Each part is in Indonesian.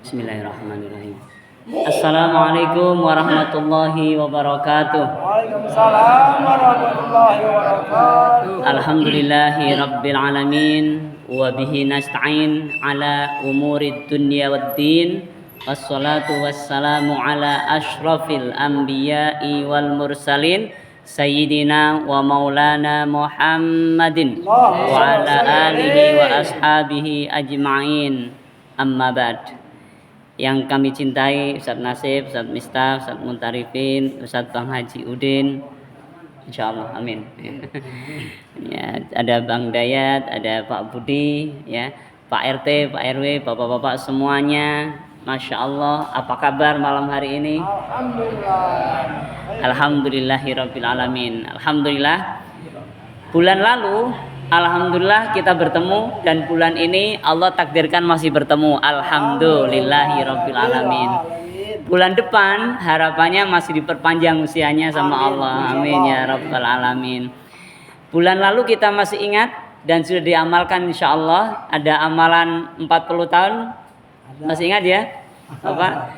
Bismillahirrahmanirrahim. Assalamualaikum warahmatullahi wabarakatuh. Waalaikumsalam warahmatullahi wabarakatuh. Alhamdulillahi rabbil alamin wa bihi nasta'in ala umurid dunya waddin. Wassalatu wassalamu ala ashrafil anbiya'i wal mursalin Sayyidina wa maulana Muhammadin wa ala alihi wa ashabihi ajma'in. Amma ba'd. Yang kami cintai Ustaz Nasib, Ustaz Miftah, Ustaz Muntarifin, Ustaz Bang Haji Udin, insyaallah amin. Ya, ada Bang Dayat, ada Pak Budi, ya, Pak RT, Pak RW, bapak-bapak semuanya. Masya Allah, apa kabar malam hari ini? Alhamdulillah. Alhamdulillahirabbil alamin. Alhamdulillah. Bulan lalu alhamdulillah kita bertemu, dan bulan ini Allah takdirkan masih bertemu. Alhamdulillahirabbil alamin. Bulan depan harapannya masih diperpanjang usianya sama Allah. Amin ya rabbal alamin. Bulan lalu kita masih ingat dan sudah diamalkan insyaallah. Ada amalan 40 tahun. Masih ingat ya? Apa?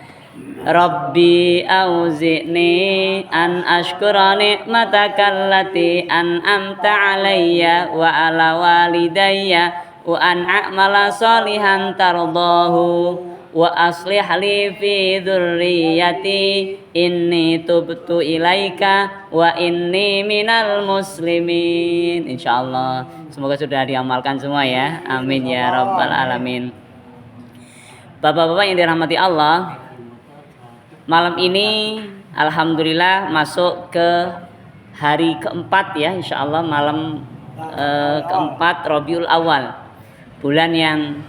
Rabbi auzi'ni an ashkura ni'mataka allati an'amta alayya wa ala walidayya wa an a'mala salihan tardahu wa aslih li fi dzurriyyati inni tubtu ilaika wa inni minal muslimin. Insyaallah semoga sudah diamalkan semua ya. Amin ya rabbal alamin. Bapak-bapak yang dirahmati Allah, malam ini alhamdulillah masuk ke hari keempat ya, insyaallah malam keempat Rabiul Awal, bulan yang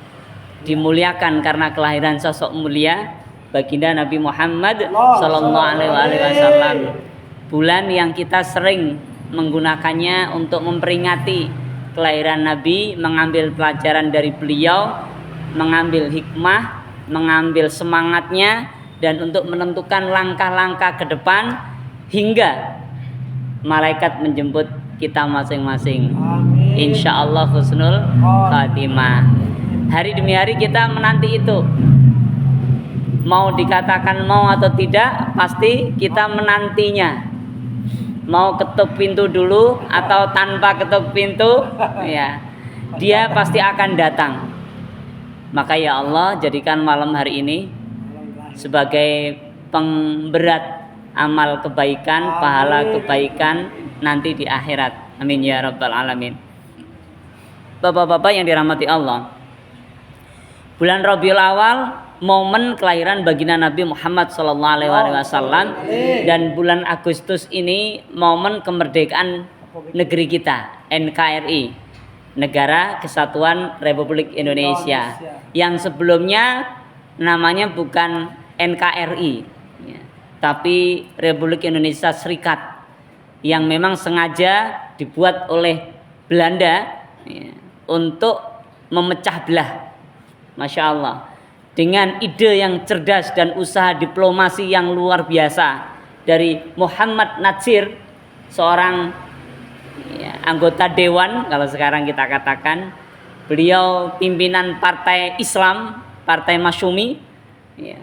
dimuliakan karena kelahiran sosok mulia baginda Nabi Muhammad sallallahu alaihi wasallam. Bulan yang kita sering menggunakannya untuk memperingati kelahiran Nabi, mengambil pelajaran dari beliau, mengambil hikmah, mengambil semangatnya, dan untuk menentukan langkah-langkah ke depan hingga malaikat menjemput kita masing-masing. Insya Allah husnul khatimah. Hari demi hari kita menanti itu. Mau dikatakan mau atau tidak, pasti kita menantinya. Mau ketuk pintu dulu atau tanpa ketuk pintu, ya, dia pasti akan datang. Maka ya Allah, jadikan malam hari ini sebagai pemberat amal kebaikan, pahala kebaikan nanti di akhirat. Amin ya rabbal alamin. Bapak-bapak yang dirahmati Allah, bulan Rabiul Awal momen kelahiran baginda Nabi Muhammad sallallahu alaihi wasallam, dan bulan Agustus ini momen kemerdekaan negeri kita, NKRI, Negara Kesatuan Republik Indonesia, yang sebelumnya namanya bukan NKRI ya, tapi Republik Indonesia Serikat, yang memang sengaja dibuat oleh Belanda ya, untuk memecah belah. Masya Allah, dengan ide yang cerdas dan usaha diplomasi yang luar biasa dari Muhammad Natsir, seorang ya, anggota dewan kalau sekarang kita katakan. Beliau pimpinan partai Islam, Partai Masyumi ya,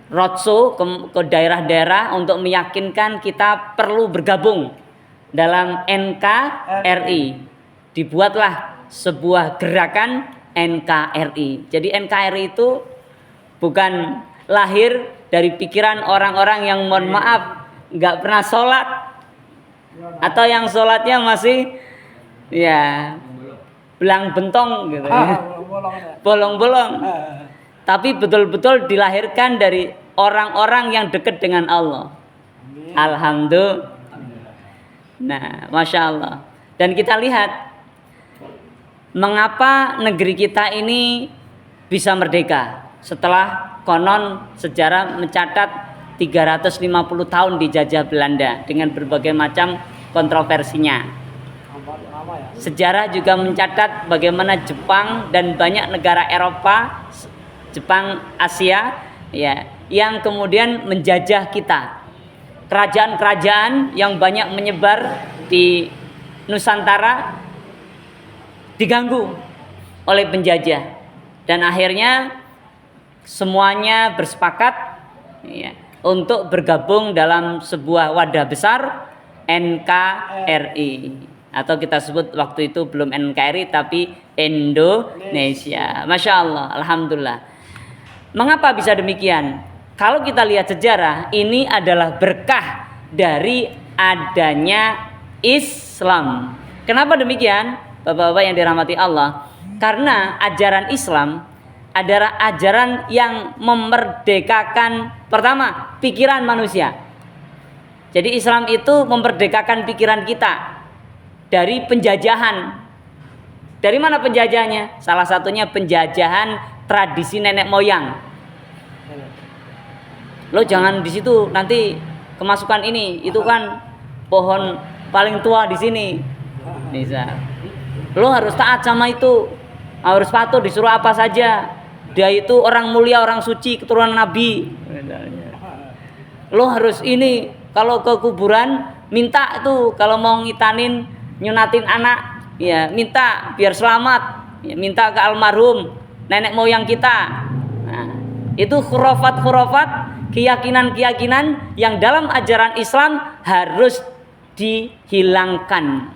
roadshow ke daerah-daerah untuk meyakinkan kita perlu bergabung dalam NKRI. Dibuatlah sebuah gerakan NKRI. Jadi NKRI itu bukan lahir dari pikiran orang-orang yang mohon maaf nggak pernah sholat, atau yang sholatnya masih ya belang bentong gitu ya, bolong-bolong. Tapi betul-betul dilahirkan dari orang-orang yang dekat dengan Allah. Alhamdulillah. Nah, Masya Allah. Dan kita lihat mengapa negeri kita ini bisa merdeka setelah konon sejarah mencatat 350 tahun dijajah Belanda dengan berbagai macam kontroversinya. Sejarah juga mencatat bagaimana Jepang dan banyak negara Eropa, Jepang Asia ya, yang kemudian menjajah kita. Kerajaan-kerajaan yang banyak menyebar di Nusantara diganggu oleh penjajah, dan akhirnya semuanya bersepakat ya, untuk bergabung dalam sebuah wadah besar NKRI, atau kita sebut waktu itu belum NKRI tapi Indonesia. Masya Allah, alhamdulillah. Mengapa bisa demikian? Kalau kita lihat sejarah, ini adalah berkah dari adanya Islam. Kenapa demikian, Bapak-bapak yang dirahmati Allah? Karena ajaran Islam adalah ajaran yang memerdekakan, pertama, pikiran manusia. Jadi Islam itu memerdekakan pikiran kita dari penjajahan. Dari mana penjajahannya? Salah satunya penjajahan tradisi nenek moyang. Lo jangan di situ, nanti kemasukan ini, itu kan pohon paling tua di sini. Bisa. Lo harus taat sama itu. Harus patuh, disuruh apa saja. Dia itu orang mulia, orang suci, keturunan Nabi. Lo harus ini, kalau ke kuburan minta tuh, kalau mau ngitanin, nyunatin anak, ya minta biar selamat, ya, minta ke almarhum nenek moyang kita. Nah, itu khurafat-khurafat, keyakinan-keyakinan yang dalam ajaran Islam harus dihilangkan.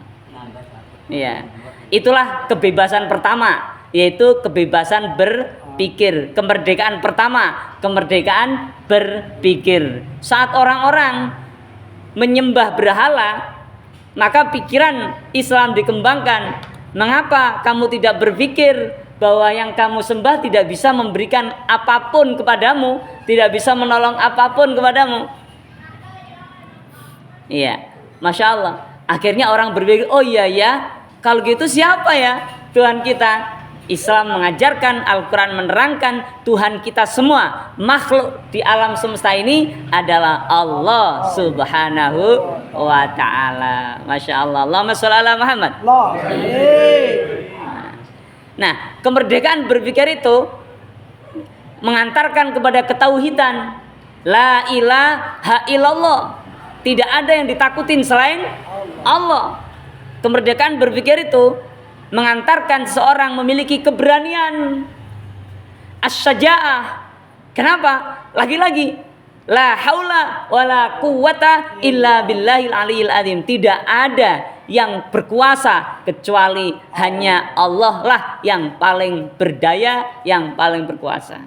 Ya, itulah kebebasan pertama, yaitu kebebasan berpikir. Kemerdekaan pertama, kemerdekaan berpikir. Saat orang-orang menyembah berhala, maka pikiran Islam dikembangkan. Mengapa kamu tidak berpikir bahwa yang kamu sembah tidak bisa memberikan apapun kepadamu, tidak bisa menolong apapun kepadamu? Iya, Masya Allah. Akhirnya orang berpikir, oh iya ya, kalau gitu siapa ya Tuhan kita? Islam mengajarkan, Al-Quran menerangkan Tuhan kita semua, makhluk di alam semesta ini adalah Allah Subhanahu wa ta'ala. Masya Allah. Allahumma sholli ala Muhammad. Nah, kemerdekaan berpikir itu mengantarkan kepada ketauhidan. La ilaha illallah. Tidak ada yang ditakutin selain Allah. Kemerdekaan berpikir itu mengantarkan seorang memiliki keberanian, as-syaja'ah. Kenapa? Lagi-lagi, la haula wala quwwata illa billahil aliyil azim. Tidak ada yang berkuasa kecuali hanya Allah lah yang paling berdaya, yang paling berkuasa.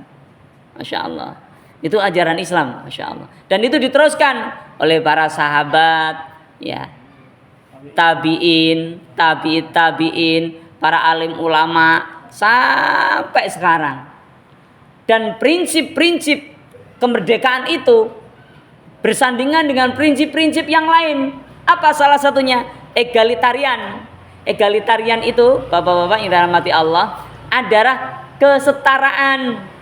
Masya Allah. Itu ajaran Islam, Masya Allah. Dan itu diteruskan oleh para sahabat, ya, tabi'in, tabi'in, para alim ulama sampai sekarang. Dan prinsip-prinsip kemerdekaan itu bersandingan dengan prinsip-prinsip yang lain. Apa salah satunya? Egalitarian. Egalitarian itu, Bapak-bapak yang dirahmati Allah, adalah kesetaraan.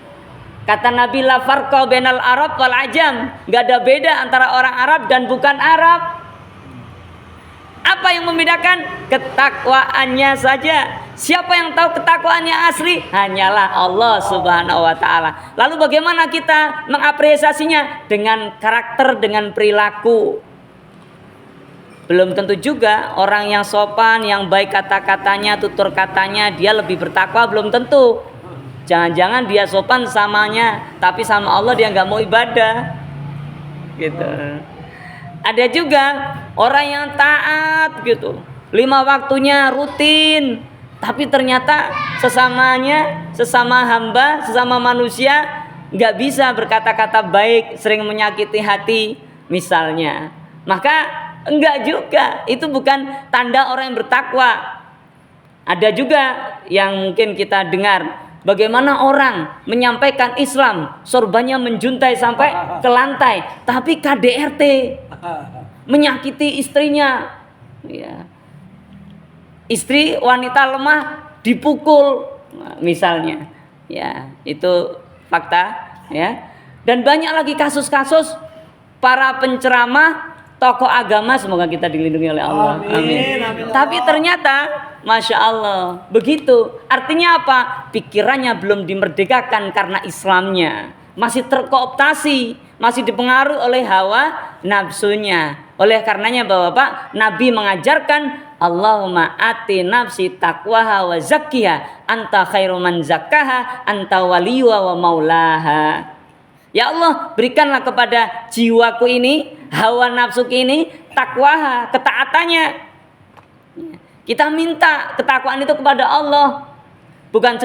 Kata Nabi, la farqa bainal Arab wal Ajam. Enggak ada beda antara orang Arab dan bukan Arab. Apa yang membedakan? Ketakwaannya saja. Siapa yang tahu ketakwaannya asli? Hanyalah Allah Subhanahu wa ta'ala. Lalu bagaimana kita mengapresiasinya? Dengan karakter, dengan perilaku. Belum tentu juga orang yang sopan, yang baik kata-katanya, tutur katanya, dia lebih bertakwa, belum tentu. Jangan-jangan dia sopan samanya, tapi sama Allah dia nggak mau ibadah. Gitu. Ada juga orang yang taat gitu, 5 waktunya rutin, tapi ternyata sesama hamba, sesama manusia nggak bisa berkata-kata baik, sering menyakiti hati misalnya. Maka enggak juga, itu bukan tanda orang yang bertakwa. Ada juga yang mungkin kita dengar, bagaimana orang menyampaikan Islam, sorbannya menjuntai sampai ke lantai, tapi KDRT, menyakiti istrinya, ya. Istri wanita lemah dipukul, misalnya, ya, itu fakta, ya. Dan banyak lagi kasus-kasus para penceramah, tokoh agama, semoga kita dilindungi oleh Allah. Amin. Tapi ternyata, Masya Allah, begitu. Artinya apa? Pikirannya belum dimerdekakan karena Islamnya masih terkooptasi, masih dipengaruhi oleh hawa nafsunya. Oleh karenanya Bapak-bapak, Nabi mengajarkan Allahumma ati nafsi taqwaha wa zakkiha anta khairu man zakkaha anta waliyuha wa maulaha. Ya Allah, berikanlah kepada jiwaku ini, hawa nafsuku ini, takwaha, ketaatannya. Kita minta ketakwaan itu kepada Allah. Bukan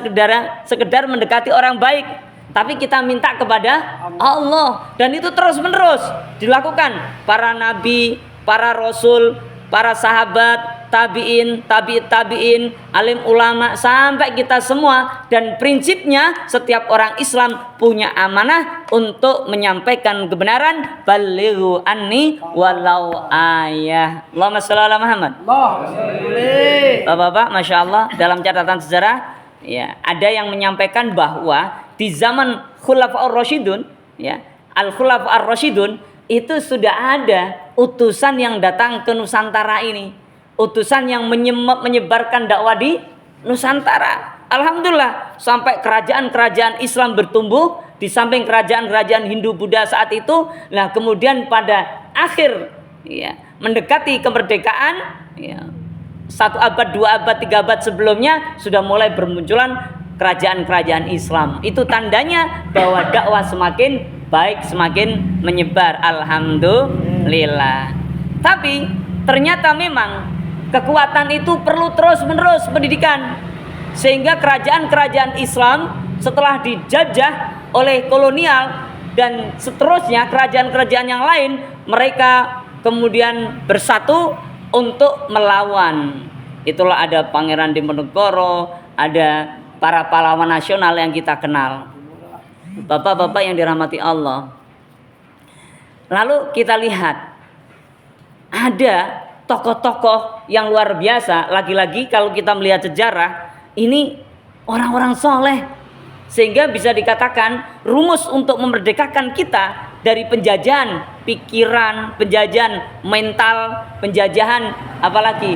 sekedar mendekati orang baik, tapi kita minta kepada Allah. Dan itu terus-menerus dilakukan para nabi, para rasul, para sahabat, tabi'in, tabi'in, alim ulama, sampai kita semua. Dan prinsipnya setiap orang Islam punya amanah untuk menyampaikan kebenaran. Balighu anni walau ayah. Allahumma shalli ala Muhammad. Bapak-bapak, Masya Allah, dalam catatan sejarah ya, ada yang menyampaikan bahwa di zaman Khulafaur Rasyidun, ya, Al-Khulafaur Rasyidun, itu sudah ada utusan yang datang ke Nusantara ini, utusan yang menyebarkan dakwah di Nusantara. Alhamdulillah, sampai kerajaan-kerajaan Islam bertumbuh di samping kerajaan-kerajaan Hindu Buddha saat itu. Nah, kemudian pada akhir ya, mendekati kemerdekaan ya, 1 abad, 2 abad, 3 abad sebelumnya sudah mulai bermunculan kerajaan-kerajaan Islam. Itu tandanya bahwa dakwah semakin baik, semakin menyebar. Alhamdulillah. Tapi ternyata memang kekuatan itu perlu terus-menerus pendidikan. Sehingga kerajaan-kerajaan Islam setelah dijajah oleh kolonial dan seterusnya kerajaan-kerajaan yang lain, mereka kemudian bersatu untuk melawan. Itulah ada Pangeran Diponegoro, ada para pahlawan nasional yang kita kenal. Bapak-bapak yang dirahmati Allah. Lalu kita lihat ada tokoh-tokoh yang luar biasa. Lagi-lagi kalau kita melihat sejarah, ini orang-orang soleh, sehingga bisa dikatakan rumus untuk memerdekakan kita dari penjajahan pikiran, penjajahan mental, penjajahan apalagi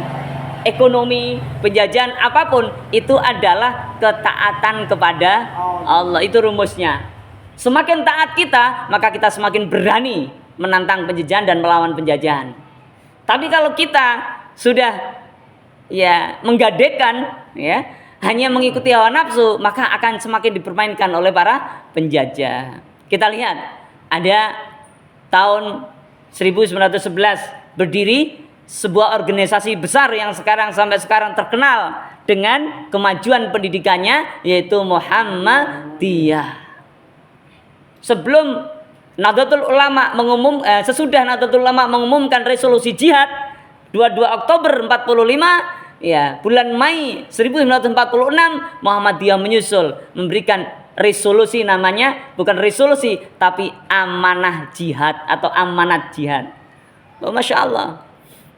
ekonomi, penjajahan apapun, itu adalah ketaatan kepada Allah. Itu rumusnya. Semakin taat kita, maka kita semakin berani menantang penjajahan dan melawan penjajahan. Tapi kalau kita sudah ya menggadekan ya hanya mengikuti hawa nafsu, maka akan semakin dipermainkan oleh para penjajah. Kita lihat ada tahun 1911 berdiri sebuah organisasi besar yang sampai sekarang terkenal dengan kemajuan pendidikannya, yaitu Muhammadiyah. Sebelum Nahdlatul Ulama sesudah Nahdlatul Ulama mengumumkan resolusi jihad 22 Oktober 45, ya, bulan Mei 1946 Muhammadiyah menyusul memberikan resolusi, namanya bukan resolusi tapi amanah jihad atau amanat jihad. Oh, Masya Allah.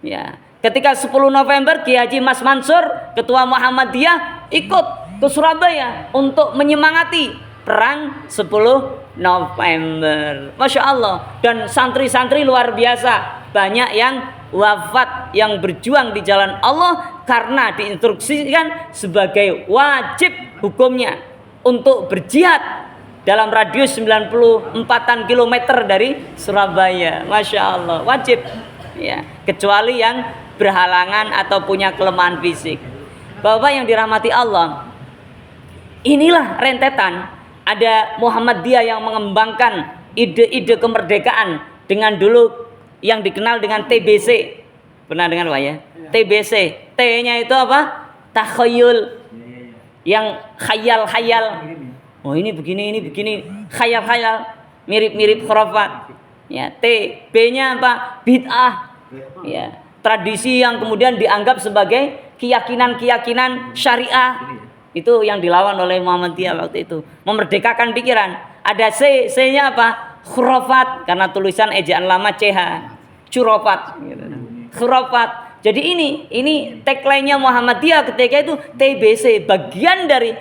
Ya, ketika 10 November Kiai Haji Mas Mansur, ketua Muhammadiyah, ikut ke Surabaya untuk menyemangati perang 10 November. Masya Allah. Dan santri-santri luar biasa, banyak yang wafat, yang berjuang di jalan Allah karena diinstruksikan sebagai wajib hukumnya untuk berjihad dalam radius 94 km dari Surabaya. Masya Allah, wajib ya, kecuali yang berhalangan atau punya kelemahan fisik. Bapak yang dirahmati Allah, inilah rentetan. Ada Muhammadiyah yang mengembangkan ide-ide kemerdekaan dengan dulu yang dikenal dengan TBC. Pernah dengar Pak ya? TBC. T-nya itu apa? Takhayul. Yang khayal-khayal. Oh, ini begini, khayal-khayal, mirip-mirip khurafat. Ya, T. B-nya apa? Bid'ah. Ya, tradisi yang kemudian dianggap sebagai keyakinan-keyakinan syariah. Itu yang dilawan oleh Muhammadiyah waktu itu. Memerdekakan pikiran. Ada C, C-nya apa? Khurafat, karena tulisan ejaan lama CH. Curofat. Khurafat. Jadi ini tagline-nya Muhammadiyah ketika itu TBC, bagian dari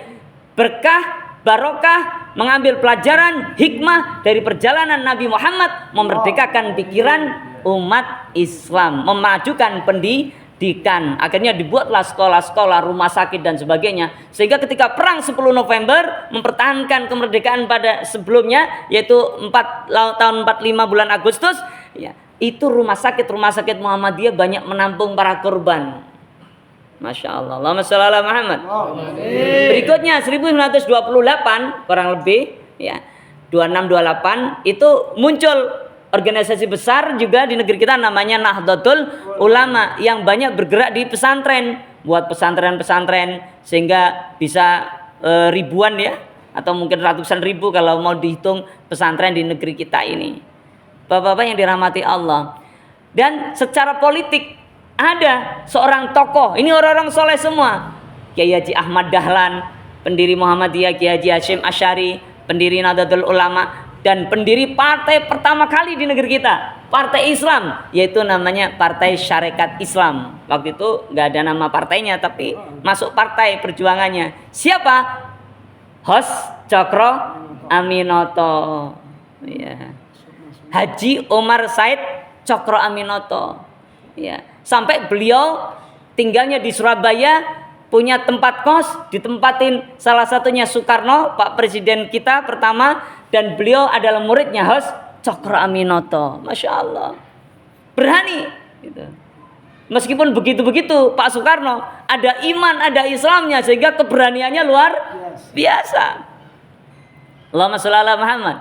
berkah, barokah, mengambil pelajaran, hikmah dari perjalanan Nabi Muhammad memerdekakan pikiran umat Islam, memajukan pendidikan. Akhirnya dibuatlah sekolah-sekolah, rumah sakit dan sebagainya. Sehingga ketika perang 10 November mempertahankan kemerdekaan pada sebelumnya, yaitu tahun 45 bulan Agustus, ya, itu rumah sakit Muhammadiyah banyak menampung para korban. Masya Allah. Allahumma sholli ala Muhammad. Berikutnya 1928 kurang lebih ya 2628 itu muncul organisasi besar juga di negeri kita namanya Nahdlatul Ulama yang banyak bergerak di pesantren, buat pesantren-pesantren sehingga bisa ribuan ya atau mungkin ratusan ribu kalau mau dihitung pesantren di negeri kita ini. Bapak-bapak yang dirahmati Allah. Dan secara politik ada seorang tokoh, ini orang-orang soleh semua. Kiai Haji Ahmad Dahlan, pendiri Muhammadiyah, Kiai Haji Hasyim Asy'ari, pendiri Nahdlatul Ulama, dan pendiri partai pertama kali di negeri kita, partai Islam, yaitu namanya Partai Syarikat Islam. Waktu itu nggak ada nama partainya, tapi masuk partai perjuangannya. Siapa? Hos Cokro Aminoto. Ya. Haji Omar Said Cokro Aminoto. Ya. Sampai beliau tinggalnya di Surabaya, punya tempat kos, ditempatin salah satunya Soekarno, Pak Presiden kita pertama, dan beliau adalah muridnya Hos Cokro Aminoto. Masya Allah, berani gitu. Meskipun begitu-begitu Pak Soekarno ada iman, ada Islamnya, sehingga keberaniannya luar biasa. Allahumma sholli ala Muhammad.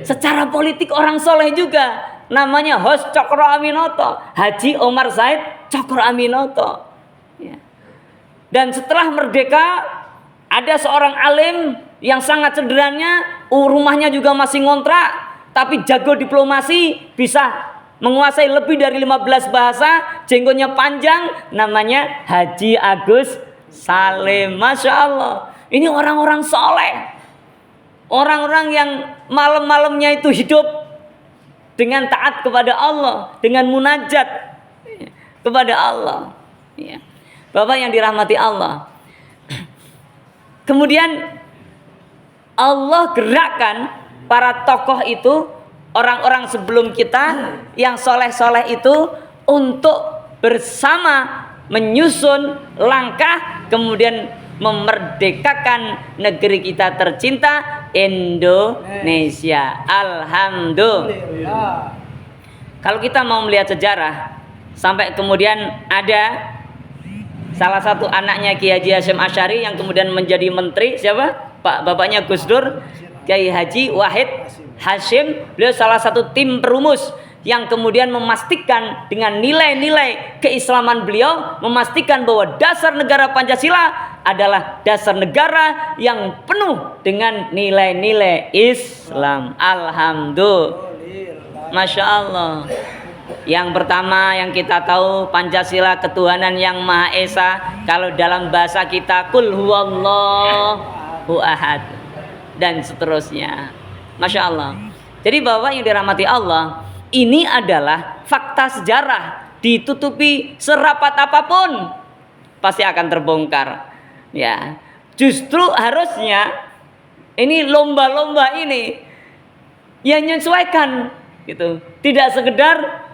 Secara politik orang soleh juga, namanya Hos Cokro Aminoto, Haji Omar Said Cokro Aminoto. Ya. Dan setelah merdeka ada seorang alim yang sangat sederhana, rumahnya juga masih ngontrak, tapi jago diplomasi, bisa menguasai lebih dari 15 bahasa, jenggotnya panjang, namanya Haji Agus Salim. Masya Allah, ini orang-orang soleh, orang-orang yang malam-malamnya itu hidup dengan taat kepada Allah, dengan munajat kepada Allah. Ya. Bapak yang dirahmati Allah. Kemudian Allah gerakkan para tokoh itu, orang-orang sebelum kita yang soleh-soleh itu, untuk bersama menyusun langkah kemudian memerdekakan negeri kita tercinta Indonesia. Alhamdulillah. Kalau kita mau melihat sejarah, sampai kemudian ada salah satu anaknya Kiai Haji Hasyim Asy'ari yang kemudian menjadi menteri, siapa? Bapaknya Gus Dur, Kiai Haji Wahid Hasyim. Beliau salah satu tim perumus yang kemudian memastikan dengan nilai-nilai keislaman beliau, memastikan bahwa dasar negara Pancasila adalah dasar negara yang penuh dengan nilai-nilai Islam. Alhamdulillah. Masya Allah. Yang pertama yang kita tahu, Pancasila ketuhanan yang Maha Esa. Kalau dalam bahasa kita, Qul huwallahu ahad, dan seterusnya. Masya Allah. Jadi Bapak yang dirahmati Allah, ini adalah fakta sejarah, ditutupi serapat apapun pasti akan terbongkar. Ya, justru harusnya ini lomba-lomba ini yang menyesuaikan gitu, tidak sekedar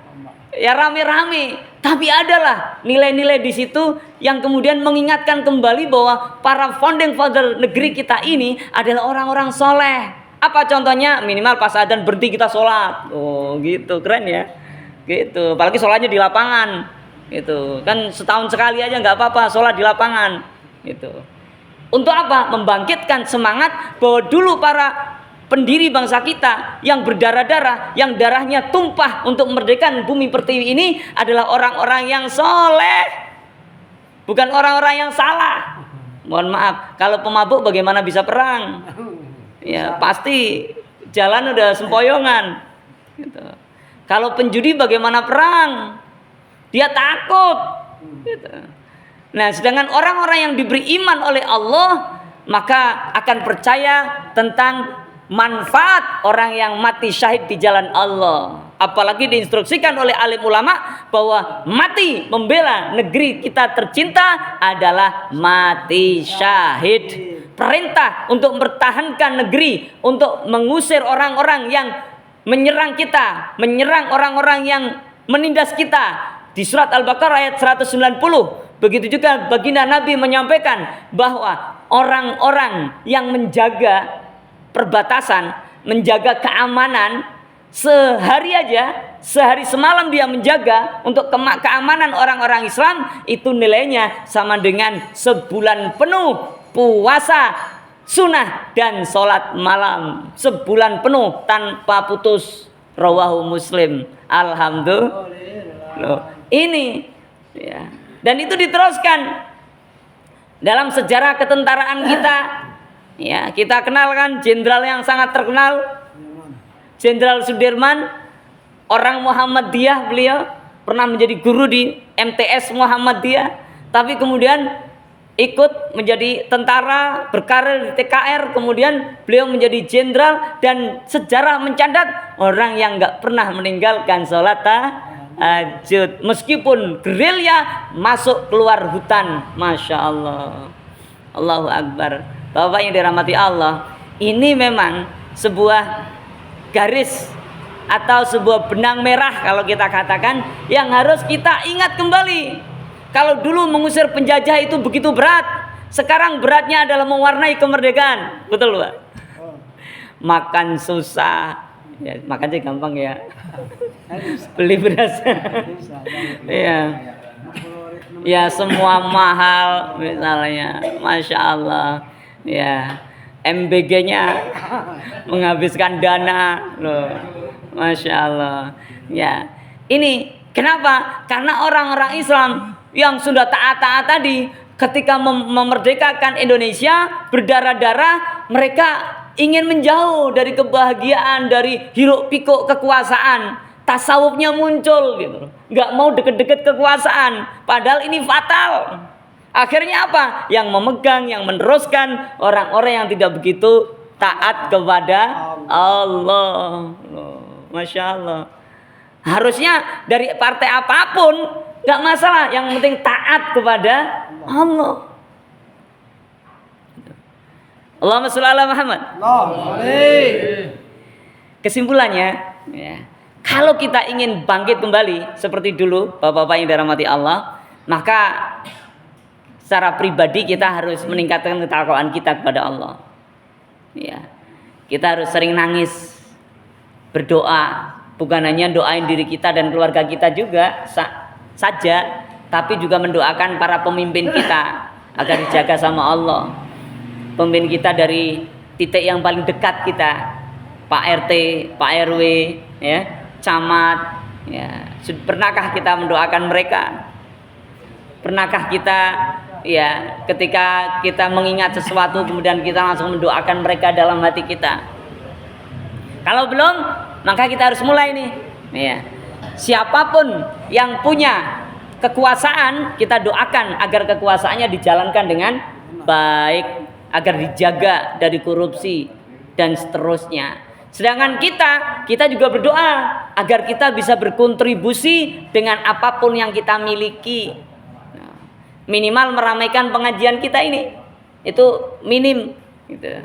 ya rame-rame, tapi adalah nilai-nilai di situ yang kemudian mengingatkan kembali bahwa para founding father negeri kita ini adalah orang-orang soleh. Apa contohnya? Minimal pas adzan berhenti kita sholat. Oh gitu, keren ya. Gitu, apalagi sholatnya di lapangan. Gitu, kan setahun sekali aja nggak apa-apa sholat di lapangan. Gitu. Untuk apa? Membangkitkan semangat bahwa dulu para pendiri bangsa kita yang berdarah-darah, yang darahnya tumpah untuk memerdekakan bumi pertiwi ini adalah orang-orang yang soleh, bukan orang-orang yang salah. Mohon maaf, kalau pemabuk bagaimana bisa perang? Ya pasti jalan udah sempoyongan. Gitu. Kalau penjudi bagaimana perang? Dia takut. Gitu. Nah, sedangkan orang-orang yang diberi iman oleh Allah maka akan percaya tentang manfaat orang yang mati syahid di jalan Allah. Apalagi diinstruksikan oleh alim ulama bahwa mati membela negeri kita tercinta adalah mati syahid. Perintah untuk mempertahankan negeri, untuk mengusir orang-orang yang menyerang kita, menyerang orang-orang yang menindas kita. Di surat Al-Baqarah ayat 190, begitu juga baginda Nabi menyampaikan bahwa orang-orang yang menjaga perbatasan, menjaga keamanan, sehari aja sehari semalam dia menjaga untuk keamanan orang-orang Islam, itu nilainya sama dengan sebulan penuh puasa sunnah dan sholat malam sebulan penuh tanpa putus. Rawahu Muslim. Alhamdulillah. Ini ya. Dan itu diteruskan dalam sejarah ketentaraan kita. Ya, kita kenal kan jenderal yang sangat terkenal, Jenderal Sudirman, orang Muhammadiyah, beliau pernah menjadi guru di MTS Muhammadiyah, tapi kemudian ikut menjadi tentara, berkarir di TKR, kemudian beliau menjadi jenderal, dan sejarah mencatat orang yang nggak pernah meninggalkan sholat tahajud meskipun gerilya masuk keluar hutan. Masya Allah, Allahu Akbar. Bapak yang dirahmati Allah, ini memang sebuah garis atau sebuah benang merah kalau kita katakan yang harus kita ingat kembali. Kalau dulu mengusir penjajah itu begitu berat, sekarang beratnya adalah mewarnai kemerdekaan. Betul, Pak? Makan susah, ya, makan sih gampang ya. Beli beras, ya, ya semua mahal misalnya, Masya Allah, ya. MBG-nya menghabiskan dana, loh, Masya Allah. Ya, ini kenapa? Karena orang-orang Islam yang sudah taat-taat tadi, ketika memerdekakan Indonesia berdarah-darah, mereka ingin menjauh dari kebahagiaan, dari hiruk pikuk kekuasaan. Tasawufnya muncul gitu, nggak mau deket-deket kekuasaan, padahal ini fatal. Akhirnya apa? Yang memegang, yang meneruskan orang-orang yang tidak begitu taat kepada Allah. Masya Allah. Harusnya dari partai apapun nggak masalah, yang penting taat kepada Allah. Allahumma sholli ala Muhammad. Kesimpulannya, ya, kalau kita ingin bangkit kembali seperti dulu, bapak-bapak yang dirahmati Allah, maka secara pribadi kita harus meningkatkan ketakwaan kita kepada Allah. Ya, kita harus sering nangis, berdoa, bukan hanya doain diri kita dan keluarga kita juga saja, tapi juga mendoakan para pemimpin kita agar dijaga sama Allah. Pemimpin kita dari titik yang paling dekat kita, Pak RT, Pak RW, ya, camat, ya. Pernahkah kita mendoakan mereka? Pernahkah kita, ya, ketika kita mengingat sesuatu kemudian kita langsung mendoakan mereka dalam hati kita? Kalau belum, maka kita harus mulai nih, ya. Siapapun yang punya kekuasaan, kita doakan agar kekuasaannya dijalankan dengan baik, agar dijaga dari korupsi dan seterusnya. Sedangkan kita juga berdoa agar kita bisa berkontribusi dengan apapun yang kita miliki. Minimal meramaikan pengajian kita ini, itu minim gitu.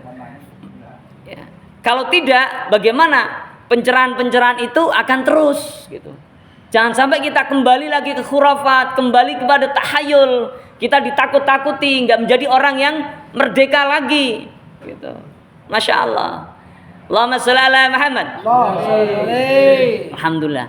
Ya. Kalau tidak, bagaimana? Pencerahan-pencerahan itu akan terus gitu. Jangan sampai kita kembali lagi ke khurafat, kembali kepada tahayul. Kita ditakut-takuti, nggak menjadi orang yang merdeka lagi gitu. Masya Allah. Allahumma sholli ala Muhammad. Alhamdulillah.